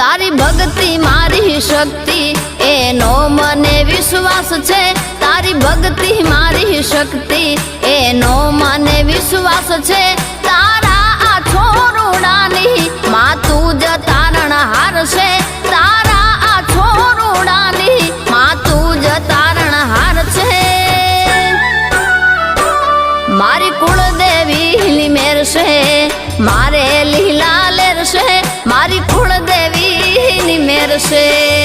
તારી ભક્તિ મારી શક્તિ એનો મને વિશ્વાસ છે તારી ભક્તિ મારી શક્તિ એનો મને વિશ્વાસ છે તારા આ છોરુડાની માં તું જ તારણહાર છે તારા આ છોરુડાની માં તું જ તારણહાર છે મારી કુળદેવી મેર છે મારે લીલા લેર છે મારી કુળદેવી ની મેર છે।